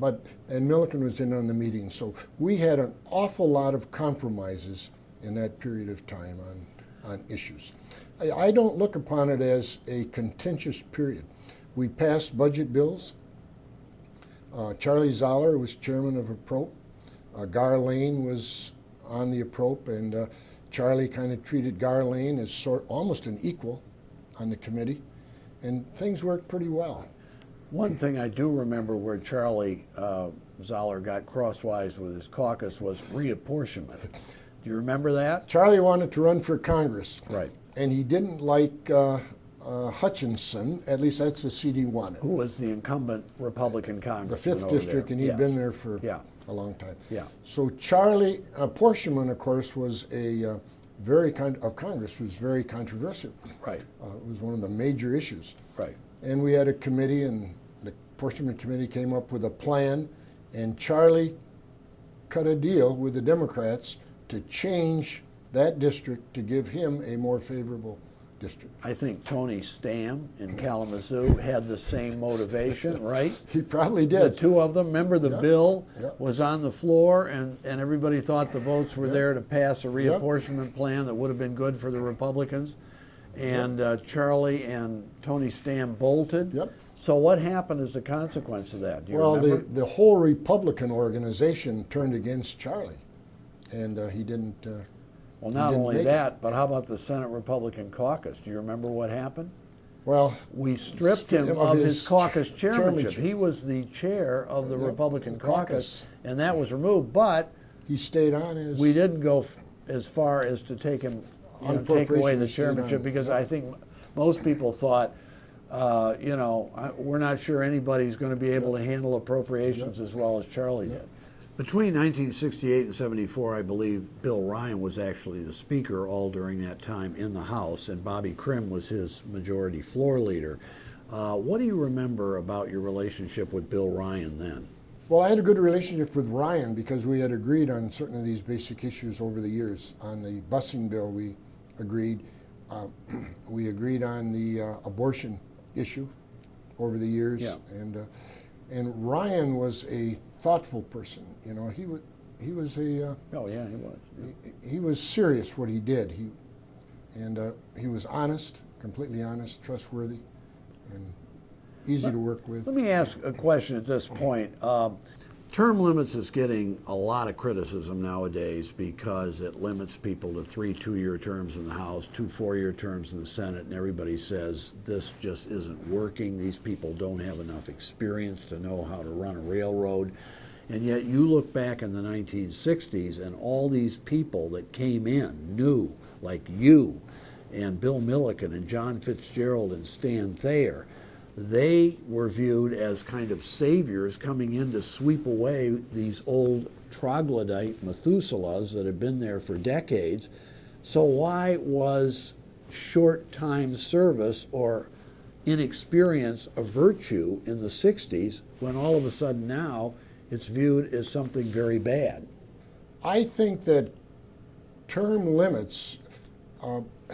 and Milliken was in on the meeting. So we had an awful lot of compromises in that period of time on issues. I don't look upon it as a contentious period. We passed budget bills. Charlie Zoller was chairman of APROP. Gar Lane was on the APROP, and Charlie kind of treated Gar Lane as almost an equal on the committee, and things worked pretty well. One thing I do remember where Charlie Zoller got crosswise with his caucus was reapportionment. Do you remember that? Charlie wanted to run for Congress. Right. And he didn't like Hutchinson, at least that's the seat he wanted. Who was the incumbent Republican congressman? The 5th district, there. and he'd Yes. been there for a long time. Yeah. So Charlie, apportionment, of course, was of Congress was very controversial. Right. It was one of the major issues. Right. And we had a committee, and the apportionment committee came up with a plan, and Charlie cut a deal with the Democrats to change that district to give him a more favorable district. I think Tony Stam in Kalamazoo had the same motivation, right? He probably did. The two of them. Remember the bill Yep. was on the floor, and everybody thought the votes were there to pass a reapportionment plan that would have been good for the Republicans. And Charlie and Tony Stam bolted. Yep. So what happened as a consequence of that? Do you Well, remember? the whole Republican organization turned against Charlie, and he didn't. Well, not didn't only make that, but how about the Senate Republican caucus? Do you remember what happened? Well, We stripped him of his caucus chairmanship. He was the chair of the Republican caucus, and that was removed. But he stayed on as. we didn't go as far as to take him, take away the chairmanship, because I think most people thought, we're not sure anybody's going to be able to handle appropriations as well as Charlie did. Between 1968 and 74, I believe Bill Ryan was actually the speaker all during that time in the House, and Bobby Krim was his majority floor leader. What do you remember about your relationship with Bill Ryan then? Well, I had a good relationship with Ryan because we had agreed on certain of these basic issues over the years. On the busing bill, we agreed. We agreed on the abortion issue over the years, and Ryan was a thoughtful person. You know, he was he was a. Oh yeah, he was. He was serious what he did. He was honest, completely honest, trustworthy, and easy to work with. Let me ask a question at this point. Term limits is getting a lot of criticism nowadays because it limits people to 3 2-year terms in the House, 2 4-year terms in the Senate, and everybody says this just isn't working. These people don't have enough experience to know how to run a railroad. And yet you look back in the 1960s and all these people that came in new, like you and Bill Milliken and John Fitzgerald and Stan Thayer, they were viewed as kind of saviors coming in to sweep away these old troglodyte Methuselahs that had been there for decades. So why was short time service or inexperience a virtue in the 60s when all of a sudden now it's viewed as something very bad? I think that term limits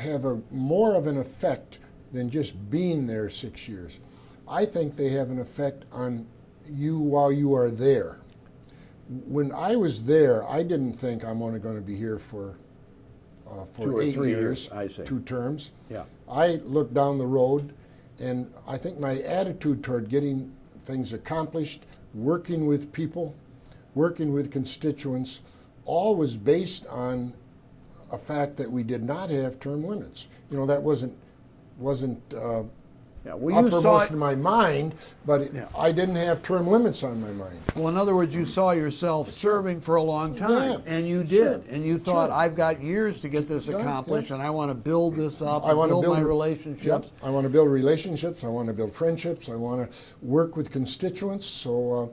have more of an effect than just being there 6 years. I think they have an effect on you while you are there. When I was there, I didn't think I'm only going to be here for 2 or 8 3 years, I see. 2 terms. Yeah. I looked down the road, and I think my attitude toward getting things accomplished, working with people, working with constituents, all was based on a fact that we did not have term limits. You know, that wasn't uppermost in my mind, but I didn't have term limits on my mind. Well, in other words, you saw yourself serving for a long time, and you did, and you thought, I've got years to get this accomplished, and I want to build this up, build my relationships. I want to build relationships, I want to build friendships, I want to work with constituents, so...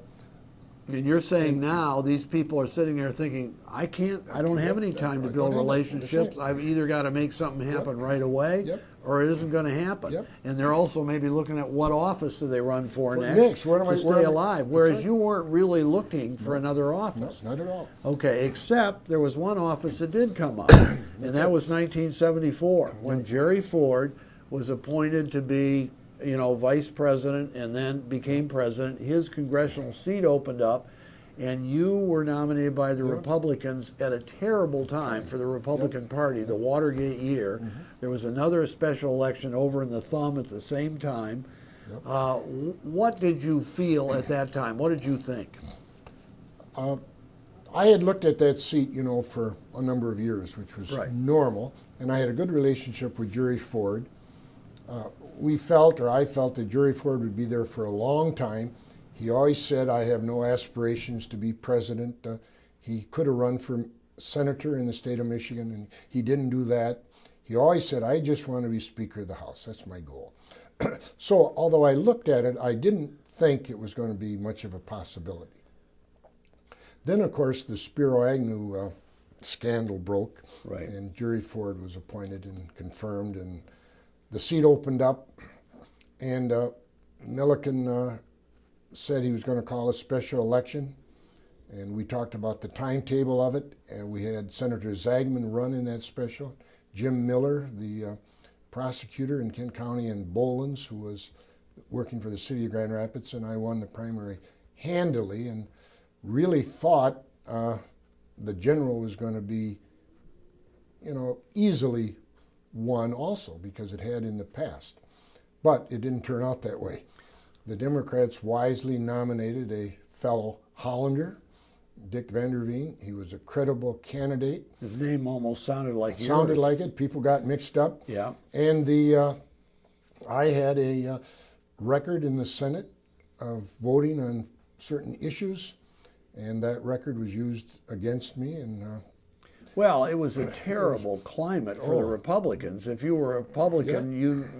and you're saying now these people are sitting there thinking, I don't have any time to build relationships. I've either got to make something happen right away, or it isn't going to happen. And they're also maybe looking at what office do they run for next to stay alive, whereas you weren't really looking for another office. No, not at all. Okay, except there was one office that did come up, and that was 1974, when Jerry Ford was appointed to be vice president and then became president, his congressional seat opened up, and you were nominated by the Republicans at a terrible time for the Republican Party, the Watergate year. There was another special election over in the Thumb at the same time. What did you feel at that time? What did you think? I had looked at that seat, for a number of years, which was normal, and I had a good relationship with Jerry Ford. I felt that Jerry Ford would be there for a long time. He always said, I have no aspirations to be president. He could have run for senator in the state of Michigan, and he didn't do that. He always said, I just want to be Speaker of the House. That's my goal. So although I looked at it, I didn't think it was going to be much of a possibility. Then, of course, the Spiro Agnew scandal broke, and Jerry Ford was appointed and confirmed, and the seat opened up, and Milliken said he was going to call a special election, and we talked about the timetable of it, and we had Senator Zagman run in that special, Jim Miller, the prosecutor in Kent County, and Bolins, who was working for the city of Grand Rapids, and I won the primary handily, and really thought the general was going to be, easily won also, because it had in the past. But it didn't turn out that way. The Democrats wisely nominated a fellow Hollander, Dick VanderLaan. He was a credible candidate. His name almost sounded like yours. Sounded like it. People got mixed up. Yeah. And I had a record in the Senate of voting on certain issues, and that record was used against me. And well, it was a terrible climate for the Republicans. If you were a Republican,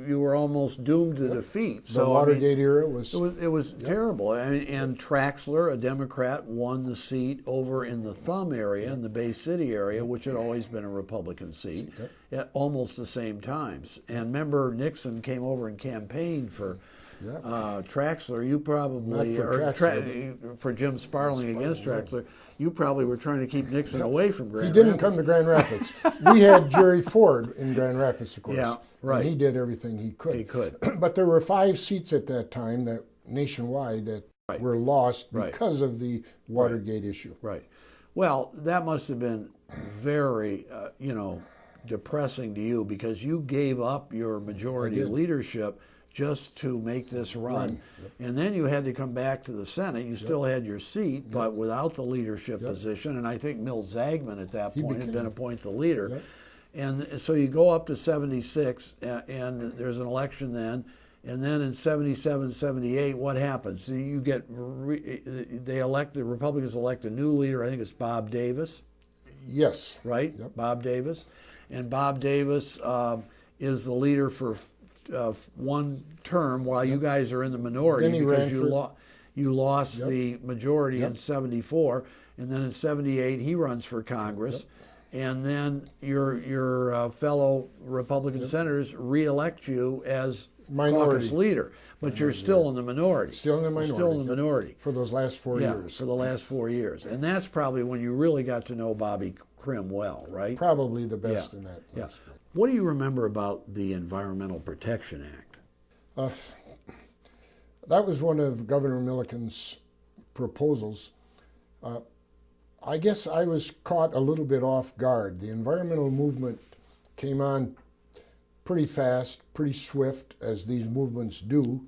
you were almost doomed to defeat. The Watergate era was... It was terrible. And Traxler, a Democrat, won the seat over in the Thumb area, in the Bay City area, which had always been a Republican seat, at almost the same times. And remember, Nixon came over and campaigned for Traxler. You probably... for Jim Sparling against Traxler. You probably were trying to keep Nixon away from Grand Rapids. He didn't come to Grand Rapids. We had Jerry Ford in Grand Rapids, of course. Yeah, right. And he did everything he could. He could. But there were 5 seats at that time that nationwide that were lost because of the Watergate issue. Right. Well, that must have been very, depressing to you, because you gave up your majority leadership just to make this run. And then you had to come back to the Senate. You still had your seat, but without the leadership position. And I think Milt Zagman at that point had been appointed the leader. And so you go up to 76, and there's an election then. And then in 77, 78, what happens? So you get, the Republicans elect a new leader. I think it's Bob Davis. Yes. Right? Bob Davis. And Bob Davis is the leader for one term while you guys are in the minority, because you lost the majority in 74, and then in 78 he runs for Congress, and then your fellow Republican senators re-elect you as caucus leader, but you're still in the minority. Still in the minority. Still in the minority. For those last 4 years. For the last 4 years. And that's probably when you really got to know Bobby Krim well, right? Probably the best in that. What do you remember about the Environmental Protection Act? That was one of Governor Milliken's proposals. I guess I was caught a little bit off guard. The environmental movement came on pretty fast, pretty swift, as these movements do.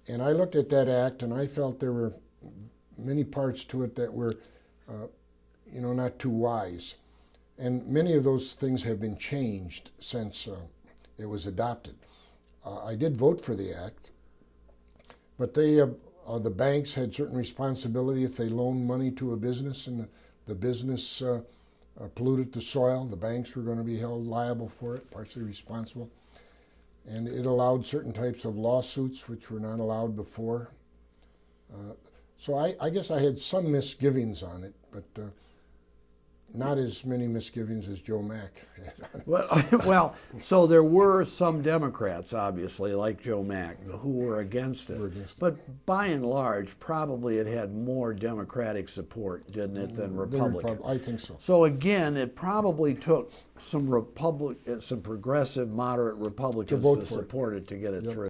And I looked at that act, and I felt there were many parts to it that were, not too wise. And many of those things have been changed since it was adopted. I did vote for the act, but the banks had certain responsibility if they loaned money to a business and the business polluted the soil. The banks were going to be held liable for it, partially responsible. And it allowed certain types of lawsuits which were not allowed before. So I guess I had some misgivings on it, but not as many misgivings as Joe Mack had. Well, so there were some Democrats, obviously, like Joe Mack, who were against it. But by and large, probably it had more Democratic support, didn't it, than Republican? I think so. So again, it probably took some progressive, moderate Republicans to support it to get it through.